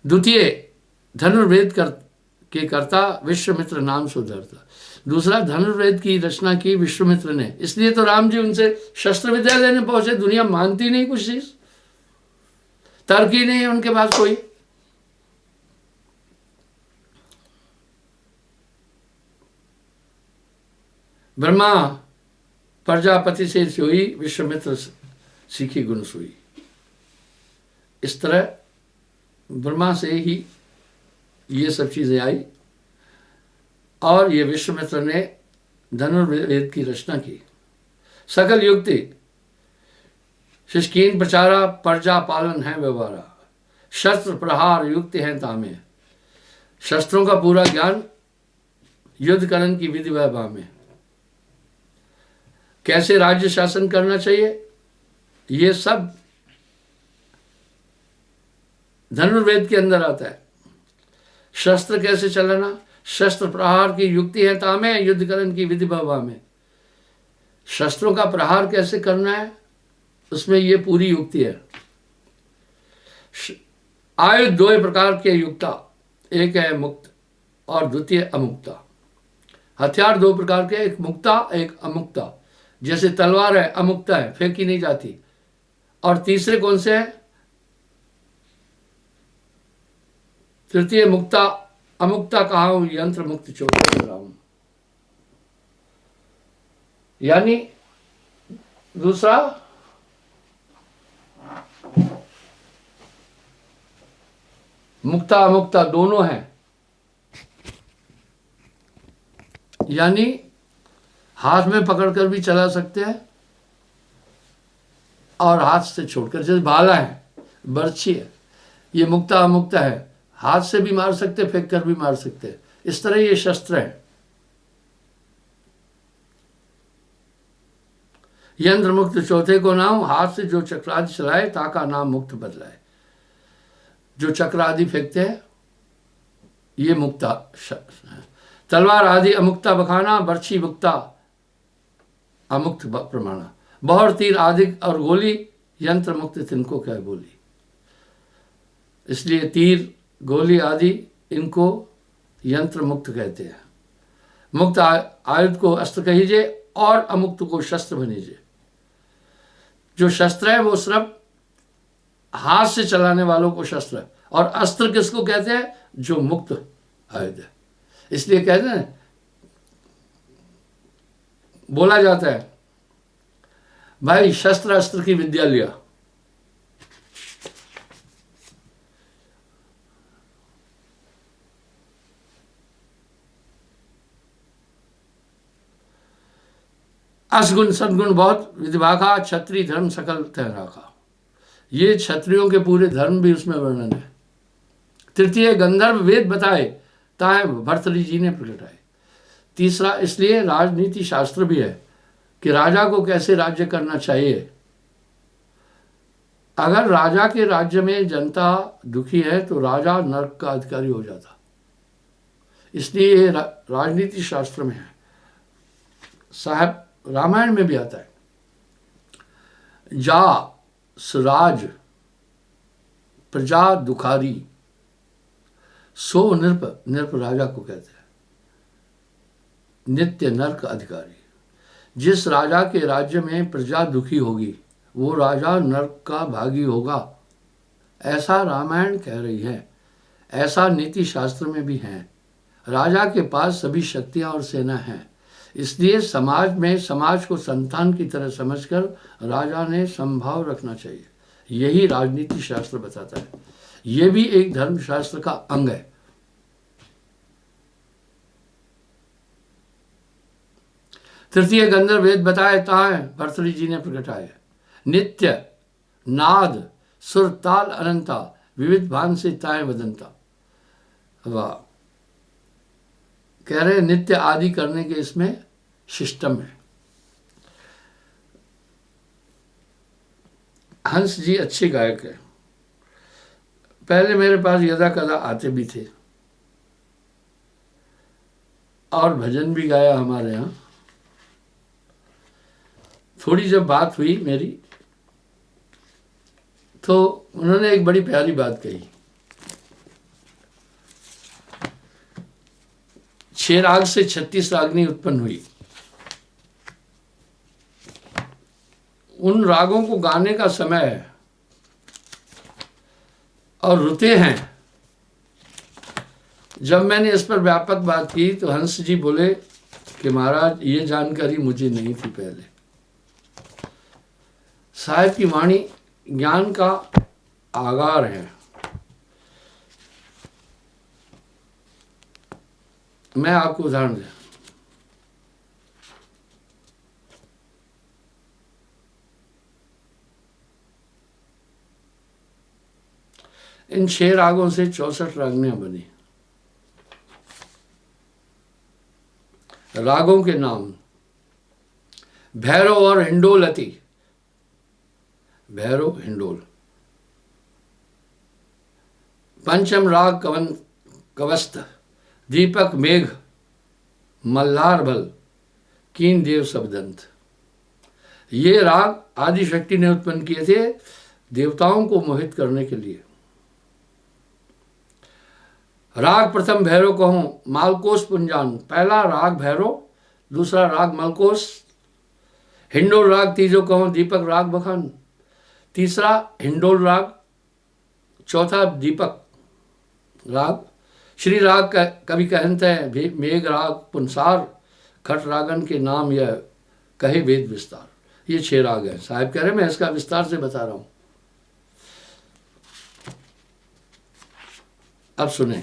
द्वितीय धनुर्वेद के कर्ता विश्वामित्र नाम सुधरता। दूसरा, धनुर्वेद की रचना की विश्वामित्र ने। इसलिए तो राम जी उनसे शस्त्र विद्या लेने पहुंचे। दुनिया मानती नहीं कुछ चीज, तर्क ही नहीं है उनके पास कोई। ब्रह्मा प्रजापति से सोई, विश्वामित्र सीखी गुण सोई। इस तरह ब्रह्मा से ही ये सब चीजें आई और ये विश्वामित्र ने धनुर्वेद की रचना की। सकल युक्ति शिष्कीन प्रचारा, प्रजा पालन है व्यवहारा। शस्त्र प्रहार युक्ति है तामे। शस्त्रों का पूरा ज्ञान, युद्ध करन की विधि वैभव में। कैसे राज्य शासन करना चाहिए ये सब धनुर्वेद के अंदर आता है। शस्त्र कैसे चलाना, शस्त्र प्रहार की युक्ति है तामे, युद्ध करन की विधि वैभव में। शस्त्रों का प्रहार कैसे करना है उसमें ये पूरी युक्ति है। आयुध दो प्रकार के युक्ता, एक है मुक्त और द्वितीय अमुक्ता। हथियार दो प्रकार के, एक मुक्ता एक अमुक्ता। जैसे तलवार है अमुक्ता है, फेंकी नहीं जाती। और तीसरे कौन से है, तृतीय मुक्ता अमुक्ता कहा हूं, यंत्र मुक्त चोट कर रहा हूं। यानी दूसरा मुक्ता अमुक्ता दोनों हैं। यानी हाथ में पकड़कर भी चला सकते हैं और हाथ से छोड़कर, जैसे भाला है, बर्छी है, ये मुक्ता अमुक्ता है। हाथ से भी मार सकते, फेंक कर भी मार सकते। इस तरह ये शस्त्र है। यंत्र मुक्त चौथे को नाम, हाथ से जो चक्रादि चलाए ताका नाम मुक्त बदलाए। जो चक्र आदि फेंकते हैं ये मुक्ता है। तलवार आदि अमुक्ता बखाना, बर्छी मुक्ता अमुक्त प्रमाणा। बहर तीर आदि और गोली यंत्र मुक्त तिनको क्या बोली। इसलिए तीर गोली आदि इनको यंत्र मुक्त कहते हैं। मुक्त आयुध को अस्त्र कहीजे और अमुक्त को शस्त्र बनीजे। जो शस्त्र है वो सिर्फ हाथ से चलाने वालों को शस्त्र है, और अस्त्र किसको कहते हैं? जो मुक्त आयुध है। इसलिए कहते हैं, बोला जाता है भाई शस्त्र अस्त्र की विद्या लिया। असगुण सद्गुण बहुत विधिभाखा, क्षत्रिय धर्म सकल तह राखा। ये क्षत्रियों के पूरे धर्म भी उसमें वर्णन है। तृतीय गंधर्व वेद बताए, ताए भर्तृहरि जी ने प्रगटाए। तीसरा इसलिए राजनीति शास्त्र भी है कि राजा को कैसे राज्य करना चाहिए। अगर राजा के राज्य में जनता दुखी है तो राजा नरक का अधिकारी हो जाता। इसलिए ये राजनीति शास्त्र में है। साहब रामायण में भी आता है, जा सुराज प्रजा दुखारी, सो नृप, नृप राजा को कहते हैं, नित्य नरक अधिकारी। जिस राजा के राज्य में प्रजा दुखी होगी वो राजा नरक का भागी होगा, ऐसा रामायण कह रही है। ऐसा नीति शास्त्र में भी है। राजा के पास सभी शक्तियां और सेना है, इसलिए समाज में समाज को संतान की तरह समझकर राजा ने समभाव रखना चाहिए। यही राजनीति शास्त्र बताता है। यह भी एक धर्मशास्त्र का अंग है। तृतीय गंधर्व वेद बताए, ताए भर्तृहरि जी ने प्रगटाए। नित्य नाद सुर ताल अनंता, विविध भान से ताए वदंता। वाह, कह रहे नित्य आदि करने के इसमें सिस्टम है। हंस जी अच्छे गायक है। पहले मेरे पास यदा कदा आते भी थे और भजन भी गाया हमारे यहाँ। थोड़ी जब बात हुई मेरी तो उन्होंने एक बड़ी प्यारी बात कही। 6 राग से 36 रागनी उत्पन्न हुई। उन रागों को गाने का समय है और रुते हैं। जब मैंने इस पर व्यापक बात की तो हंस जी बोले कि महाराज ये जानकारी मुझे नहीं थी पहले। साहिब की वाणी ज्ञान का आगार है। मैं आपको उदाहरण दूं। इन 6 रागों से 64 रागनियां बनी। रागों के नाम भैरव और हिंडोलती। भैरव हिंडोल। पंचम राग कवस्त, दीपक मेघ, मल्हार बल, कीन देव सबदंत। ये राग आदिशक्ति ने उत्पन्न किए थे देवताओं को मोहित करने के लिए। राग प्रथम भैरव कहूं, मालकोस पुंजान। पहला राग भैरव, दूसरा राग मलकोस। हिंडोल राग तीजो कहूं, दीपक राग बखान। तीसरा हिंडोल राग, चौथा दीपक राग। श्री राग का कवि कहते हैं मेघ राग पुंसार, खट रागन के नाम यह कहे वेद विस्तार। ये 6 राग हैं। साहब कह रहे मैं इसका विस्तार से बता रहा हूं। अब सुने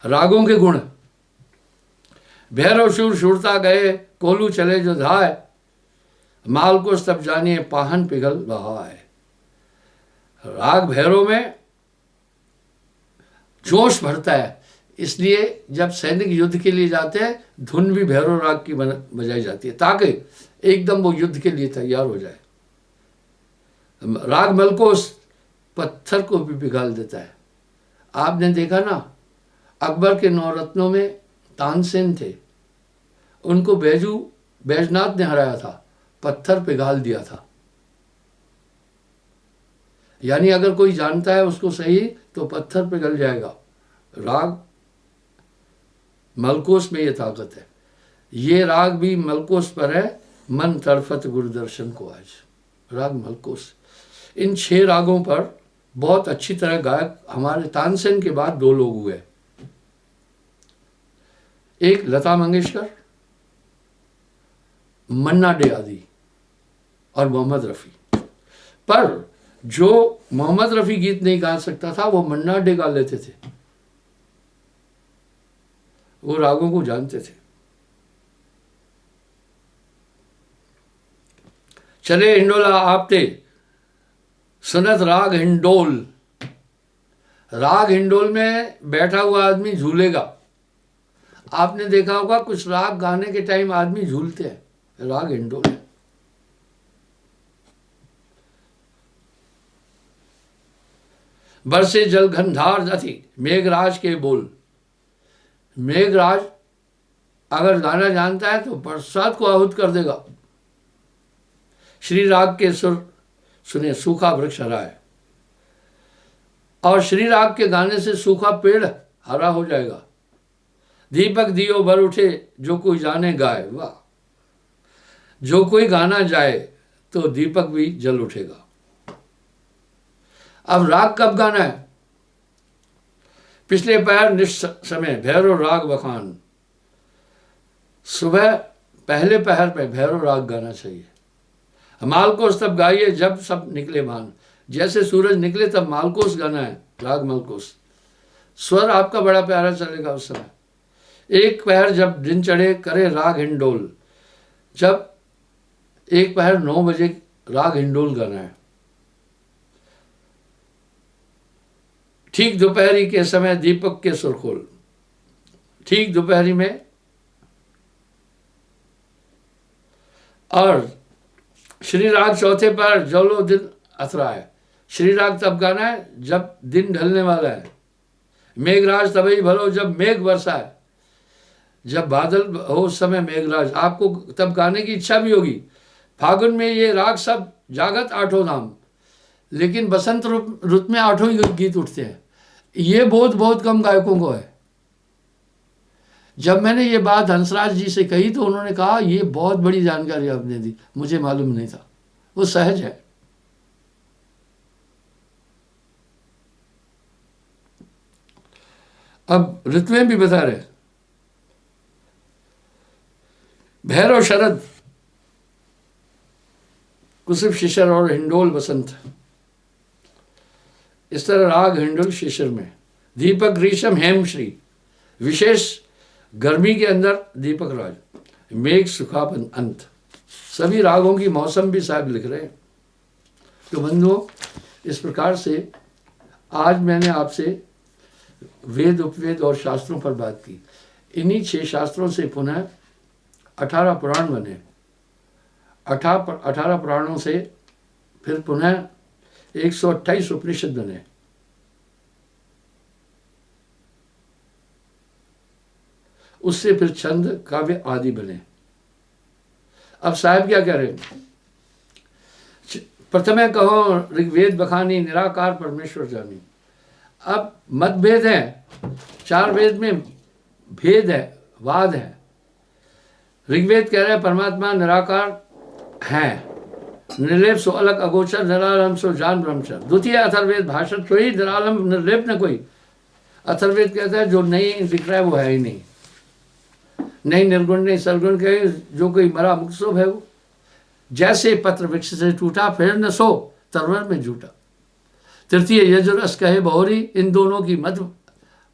रागों के गुण। भैरव शूर शूरता गए, कोलू चले जो धाय, माल को तब जानिए पाहन पिघल बहाए। राग भैरव में जोश भरता है, इसलिए जब सैनिक युद्ध के लिए जाते हैं धुन भी भैरव राग की बजाई जाती है ताकि एकदम वो युद्ध के लिए तैयार हो जाए। राग मलकोस पत्थर को भी पिघाल देता है। आपने देखा ना, अकबर के नौरत्नों में तानसेन थे, उनको बैजनाथ ने हराया था, पत्थर पिघाल दिया था। यानी अगर कोई जानता है उसको सही तो पत्थर पिघल जाएगा। राग मलकोस में ये ताकत है। ये राग भी मलकोस पर है, मन तड़फत गुरुदर्शन को आज। राग मलकोस, इन 6 रागों पर बहुत अच्छी तरह गायक हमारे तानसेन के बाद 2 लोग हुए, एक लता मंगेशकर, मन्ना डे आदि और मोहम्मद रफ़ी। पर जो मोहम्मद रफ़ी गीत नहीं गा सकता था वो मन्ना डे गा लेते थे, वो रागों को जानते थे। चले हिंडोला आपते सुनत राग हिंडोल। राग हिंडोल में बैठा हुआ आदमी झूलेगा। आपने देखा होगा कुछ राग गाने के टाइम आदमी झूलते हैं, राग हिंडोल है। बरसे जल घनधार अति मेघराज के बोल। मेघराज अगर गाना जानता है तो बरसात को आहूत कर देगा। श्री राग के सुर सुने सूखा वृक्ष हरा है, और श्री राग के गाने से सूखा पेड़ हरा हो जाएगा। दीपक दियो भर उठे जो कोई जाने गाए। वाह, जो कोई गाना जाए तो दीपक भी जल उठेगा। अब राग कब गाना है? पिछले पैर निस्समय भैरव राग बखान। सुबह पहले पहर पे भैरव राग गाना चाहिए। मालकोस तब गाइए जब सब निकले भान। जैसे सूरज निकले तब मालकोस गाना है, राग मालकोस। स्वर आपका बड़ा प्यारा चलेगा उस समय। एक पहर जब दिन चढ़े करे राग हिंडोल। जब एक पहर 9 बजे राग हिंडोल गाना है। ठीक दोपहरी के समय दीपक के सुरखोल। ठीक दोपहरी में। और श्री राग चौथे पर जलो दिन अथरा है। श्री राग तब गाना है जब दिन ढलने वाला है। मेघराज तभी भलो जब मेघ बरसा है। जब बादल हो उस समय मेघराज। आपको तब गाने की इच्छा भी होगी। फागुन में ये राग सब जागत 8 धाम, लेकिन बसंत ऋतु में 8 ही गीत उठते हैं। ये बोध बहुत कम गायकों को है। जब मैंने ये बात हंसराज जी से कही तो उन्होंने कहा ये बहुत बड़ी जानकारी आपने दी, मुझे मालूम नहीं था। वो सहज है। अब ऋतुएं भी बता रहे। भैरव शरद, कुसुम शिशिर और हिंडोल बसंत। इस तरह राग हिंडोल शिशिर में। दीपक ग्रीष्म हेमश्री, विशेष गर्मी के अंदर दीपक राज। मेघ सुखापन अंत। सभी रागों की मौसम भी साहब लिख रहे हैं। तो बंधुओं, इस प्रकार से आज मैंने आपसे वेद उपवेद और शास्त्रों पर बात की। इन्हीं 6 शास्त्रों से पुनः 18 पुराण बने। 18 पुराणों से फिर पुनः 128 उपनिषद बने। उससे फिर छंद काव्य आदि बने। अब साहब क्या कह रहे हैं? प्रथमे कहो ऋग्वेद बखानी निराकार परमेश्वर जानी। अब मतभेद है, 4 वेद में भेद है, वाद है। ऋग्वेद कह रहा है परमात्मा निराकार है, निर्लेप सो अलग अगोचर, निरालम सो जान ब्रह्मचर। द्वितीय अथर्वेद भाषण कोई निरालम निर्लेप न कोई। अथर्वेद कहता है जो नहीं दिख रहा है वो है ही नहीं, नहीं निर्गुण नहीं सरगुण कहे, जो कोई मरा मुक्त सो है वो। जैसे पत्र वृक्ष से टूटा फिर न सो तरवर में झूठा। तृतीय यजुरस कहे बहुरी, इन दोनों की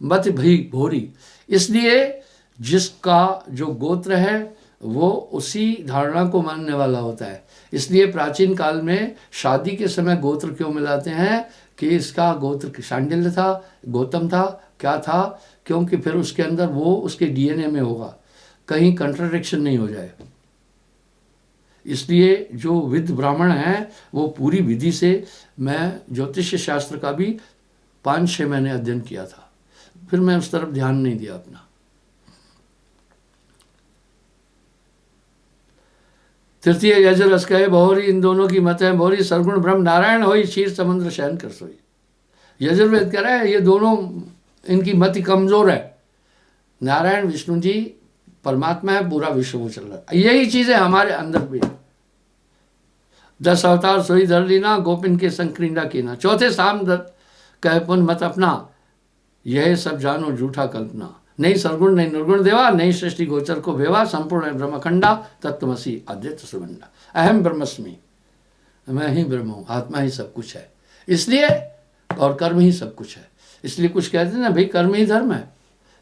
मत भई भोरी। इसलिए जिसका जो गोत्र है वो उसी धारणा को मानने वाला होता है। इसलिए प्राचीन काल में शादी के समय गोत्र क्यों मिलाते हैं कि इसका गोत्र शांडिल्य था, गौतम था, क्या था, क्योंकि फिर उसके अंदर वो उसके डीएनए में होगा, कहीं कंट्राडिक्शन नहीं हो जाए। इसलिए जो विद ब्राह्मण हैं वो पूरी विधि से, मैं ज्योतिष शास्त्र का भी 5-6 महीने अध्ययन किया था, फिर मैं उस तरफ ध्यान नहीं दिया अपना। तृतीय यजुरस कहे बहुरी इन दोनों की मत है, बहुरी सरगुण ब्रह्म नारायण होई क्षीर समुद्र शयन कर सोई। यजुर्वेद कह रहा है ये दोनों इनकी मति कमजोर है। नारायण विष्णु जी परमात्मा है, पूरा विश्व में चल रहा है। यही चीजें हमारे अंदर भी 10 अवतार सोई धर लीना, गोपिन के संक्रीडा कीना। चौथे साम कह पुन मत अपना, यह सब जानो झूठा कल्पना। नहीं सरगुण नहीं निर्गुण देवा, नहीं सृष्टि गोचर को भेवा। संपूर्ण ब्रह्मखंडा तत्वमसी अद्वैत सुवंडा। अहम ब्रह्मस्मि, मैं ही ब्रह्म हूँ, आत्मा ही सब कुछ है। इसलिए और कर्म ही सब कुछ है। इसलिए कुछ कहते हैं ना भाई कर्म ही धर्म है।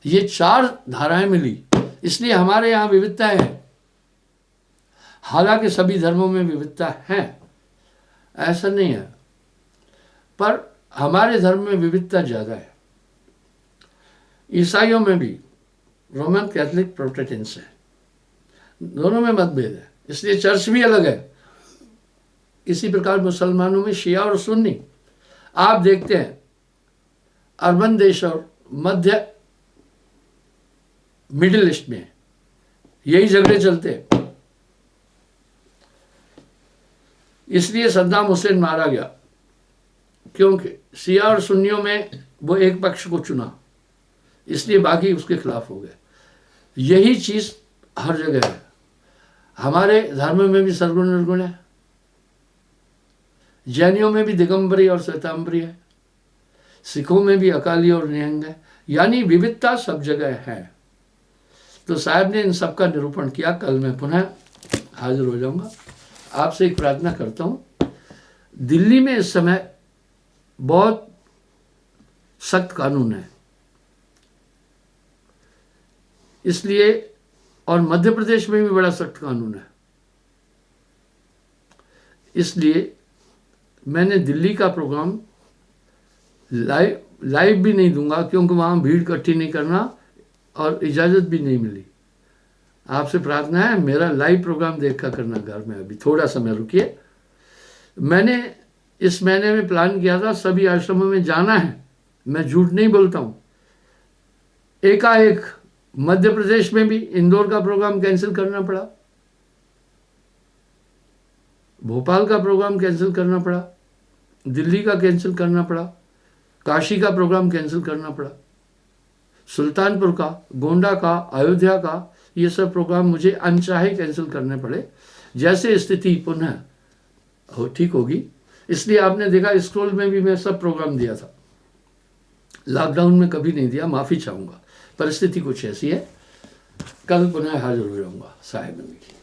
ये 4 धाराएं मिली, इसलिए हमारे यहाँ विविधता है। हालांकि सभी धर्मों में विविधता है, ऐसा नहीं है, पर हमारे धर्म में विविधता ज़्यादा है। ईसाइयों में भी रोमन कैथोलिक प्रोटेस्टेंट्स है, दोनों में मतभेद है, इसलिए चर्च भी अलग है। इसी प्रकार मुसलमानों में शिया और सुन्नी। आप देखते हैं अर्बन देश और मध्य मिडिल ईस्ट में यही झगड़े चलते हैं। इसलिए सद्दाम हुसैन मारा गया, क्योंकि शिया और सुन्नियों में वो एक पक्ष को चुना, इसलिए बाकी उसके खिलाफ हो गए। यही चीज हर जगह है। हमारे धर्म में भी सरगुण निर्गुण है, जैनियों में भी दिगंबरी और श्वेतांबरी है, सिखों में भी अकाली और निहंग है, यानी विविधता सब जगह है। तो साहब ने इन सब का निरूपण किया। कल मैं पुनः हाजिर हो जाऊंगा। आपसे एक प्रार्थना करता हूं, दिल्ली में इस समय बहुत सख्त कानून है, इसलिए, और मध्य प्रदेश में भी बड़ा सख्त कानून है, इसलिए मैंने दिल्ली का प्रोग्राम लाइव भी नहीं दूंगा, क्योंकि वहाँ भीड़ इकट्ठी नहीं करना और इजाज़त भी नहीं मिली। आपसे प्रार्थना है मेरा लाइव प्रोग्राम देखा करना घर में। अभी थोड़ा समय रुकिए। मैंने इस महीने में प्लान किया था सभी आश्रमों में जाना है, मैं झूठ नहीं बोलता हूँ। एकाएक मध्य प्रदेश में भी इंदौर का प्रोग्राम कैंसिल करना पड़ा, भोपाल का प्रोग्राम कैंसिल करना पड़ा, दिल्ली का कैंसिल करना पड़ा, काशी का प्रोग्राम कैंसिल करना पड़ा, सुल्तानपुर का, गोंडा का, अयोध्या का, ये सब प्रोग्राम मुझे अनचाहे कैंसिल करने पड़े। जैसे स्थिति पुनः ठीक होगी, इसलिए आपने देखा स्क्रॉल में भी मैं सब प्रोग्राम दिया था, लॉकडाउन में कभी नहीं दिया, माफ़ी चाहूँगा। परिस्थिति कुछ ऐसी है। कल पुनः हाजिर हो जाऊँगा साहिब की।